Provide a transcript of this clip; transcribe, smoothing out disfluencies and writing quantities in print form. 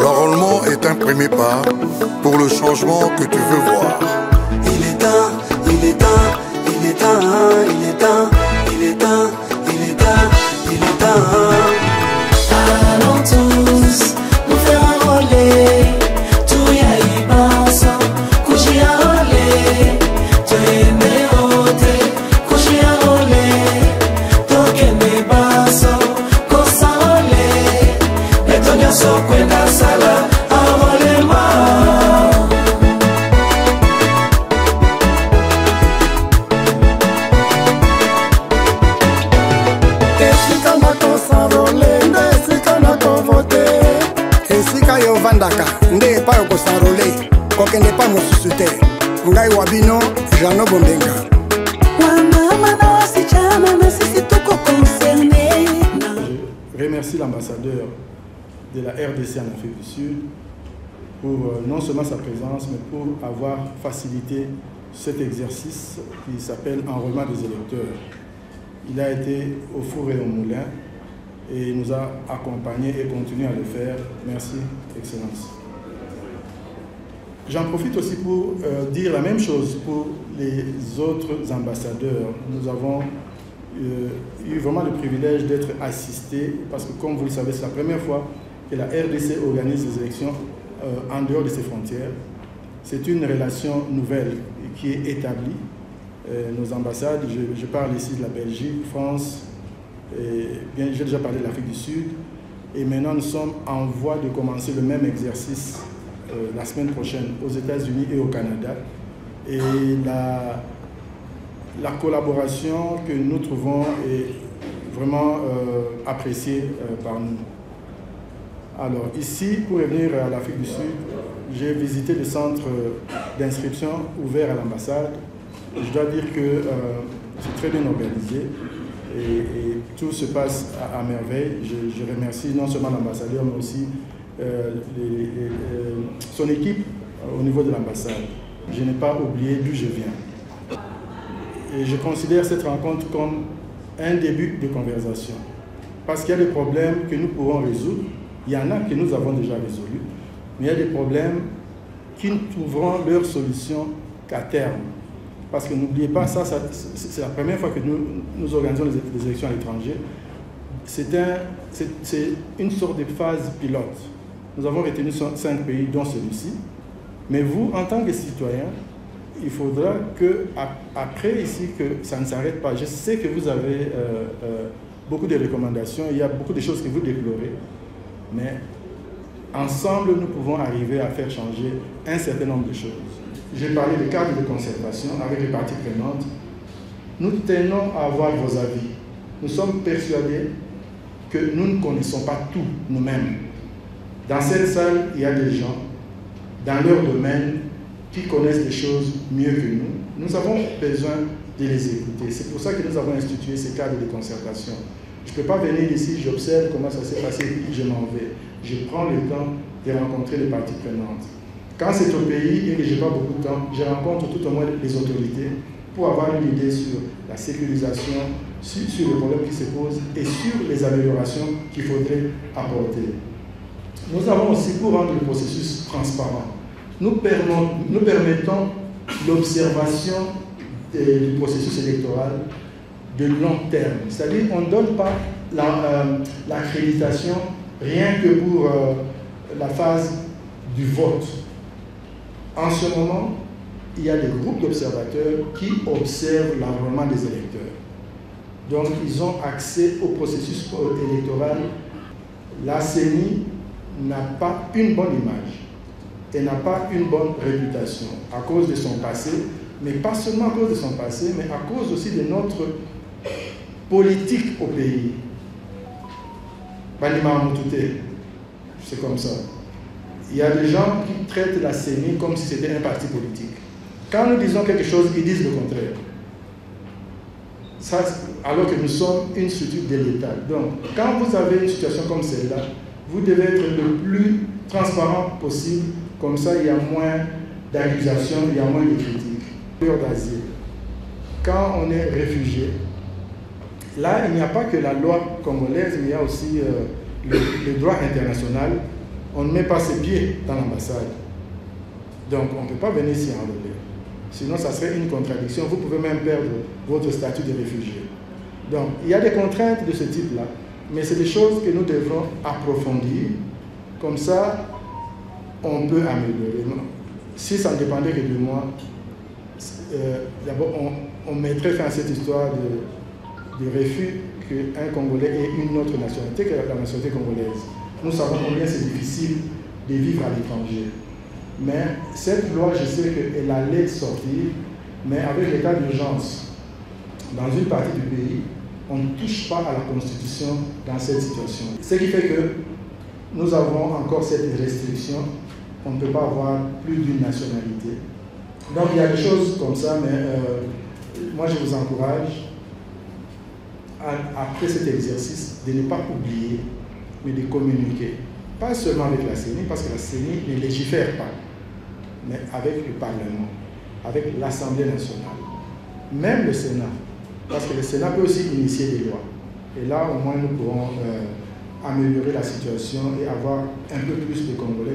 L'enrôlement est un premier pas pour le changement que tu veux voir. Il est temps, il est temps, il est temps, il est temps, il est temps, il est temps, il est temps. Allons tous nous faire enrôler. Tout y a y basso, coucher à rouler. Tu es méroté, coucher à rouler. Toque mes basso, cosa rouler. Et ton yasso, cuenta sala, enrôlement. Vandaka nde pa yo kosarole kokende pa mosusu te ngai wa bino Jano Bombenga Je remercie l'ambassadeur de la RDC en Afrique du Sud pour non seulement sa présence mais pour avoir facilité cet exercice qui s'appelle enrôlement des électeurs. Il a été au four et au moulin et il nous a accompagnés et continue à le faire. Merci, Excellence. J'en profite aussi pour dire la même chose pour les autres ambassadeurs. Nous avons eu vraiment le privilège d'être assistés parce que, comme vous le savez, c'est la première fois que la RDC organise des élections en dehors de ses frontières. C'est une relation nouvelle qui est établie. Nos ambassades, je parle ici de la Belgique, France, j'ai déjà parlé de l'Afrique du Sud et maintenant nous sommes en voie de commencer le même exercice la semaine prochaine aux États-Unis et au Canada. Et la collaboration que nous trouvons est vraiment appréciée par nous. Alors ici, pour revenir à l'Afrique du Sud, j'ai visité le centre d'inscription ouvert à l'ambassade. Je dois dire que c'est très bien organisé. Et tout se passe à merveille. Je remercie non seulement l'ambassadeur, mais aussi son équipe au niveau de l'ambassade. Je n'ai pas oublié d'où je viens. Et je considère cette rencontre comme un début de conversation. Parce qu'il y a des problèmes que nous pourrons résoudre. Il y en a que nous avons déjà résolus. Mais il y a des problèmes qui ne trouveront leur solution qu'à terme. Parce que n'oubliez pas, c'est la première fois que nous organisons des élections à l'étranger. C'est une sorte de phase pilote. Nous avons retenu 5 pays, dont celui-ci. Mais vous, en tant que citoyen, il faudra qu'après ici, que ça ne s'arrête pas. Je sais que vous avez beaucoup de recommandations, il y a beaucoup de choses que vous déplorez. Mais ensemble, nous pouvons arriver à faire changer un certain nombre de choses. J'ai parlé de cadre de concertation avec les parties prenantes. Nous tenons à avoir vos avis. Nous sommes persuadés que nous ne connaissons pas tout nous-mêmes. Dans cette salle, il y a des gens, dans leur domaine, qui connaissent des choses mieux que nous. Nous avons besoin de les écouter. C'est pour ça que nous avons institué ces cadres de concertation. Je ne peux pas venir ici, j'observe comment ça s'est passé, puis je m'en vais. Je prends le temps de rencontrer les parties prenantes. Quand c'est au pays et que je n'ai pas beaucoup de temps, je rencontre tout au moins les autorités pour avoir une idée sur la sécurisation, sur les problèmes qui se posent et sur les améliorations qu'il faudrait apporter. Nous avons aussi, pour rendre le processus transparent, nous permettons l'observation du processus électoral de long terme. C'est-à-dire qu'on ne donne pas l'accréditation rien que pour la phase du vote. En ce moment, il y a des groupes d'observateurs qui observent l'enrôlement des électeurs. Donc, ils ont accès au processus électoral. La CENI n'a pas une bonne image et n'a pas une bonne réputation à cause de son passé, mais pas seulement à cause de son passé, mais à cause aussi de notre politique au pays. C'est comme ça. Il y a des gens qui traitent la CENI comme si c'était un parti politique. Quand nous disons quelque chose, ils disent le contraire. Ça, alors que nous sommes une structure de l'État. Donc, quand vous avez une situation comme celle-là, vous devez être le plus transparent possible. Comme ça, il y a moins d'accusations, il y a moins de critiques. D'asile. Quand on est réfugié, là, il n'y a pas que la loi congolaise, mais il y a aussi le droit international. On ne met pas ses pieds dans l'ambassade. Donc, on ne peut pas venir s'y enrôler. Sinon, ça serait une contradiction. Vous pouvez même perdre votre statut de réfugié. Donc, il y a des contraintes de ce type-là, mais c'est des choses que nous devrons approfondir. Comme ça, on peut améliorer. Si ça ne dépendait que de moi, d'abord, on mettrait fin à cette histoire de refus qu'un Congolais ait une autre nationalité que la nationalité congolaise. Nous savons combien c'est difficile de vivre à l'étranger. Mais cette loi, je sais qu'elle allait sortir, mais avec l'état d'urgence, dans une partie du pays, on ne touche pas à la Constitution dans cette situation. Ce qui fait que nous avons encore cette restriction, on ne peut pas avoir plus d'une nationalité. Donc il y a des choses comme ça, mais moi je vous encourage, après cet exercice, de ne pas oublier, mais de communiquer. Pas seulement avec la CENI, parce que la CENI ne légifère pas, mais avec le Parlement, avec l'Assemblée nationale, même le Sénat, parce que le Sénat peut aussi initier des lois. Et là, au moins, nous pourrons améliorer la situation et avoir un peu plus de Congolais.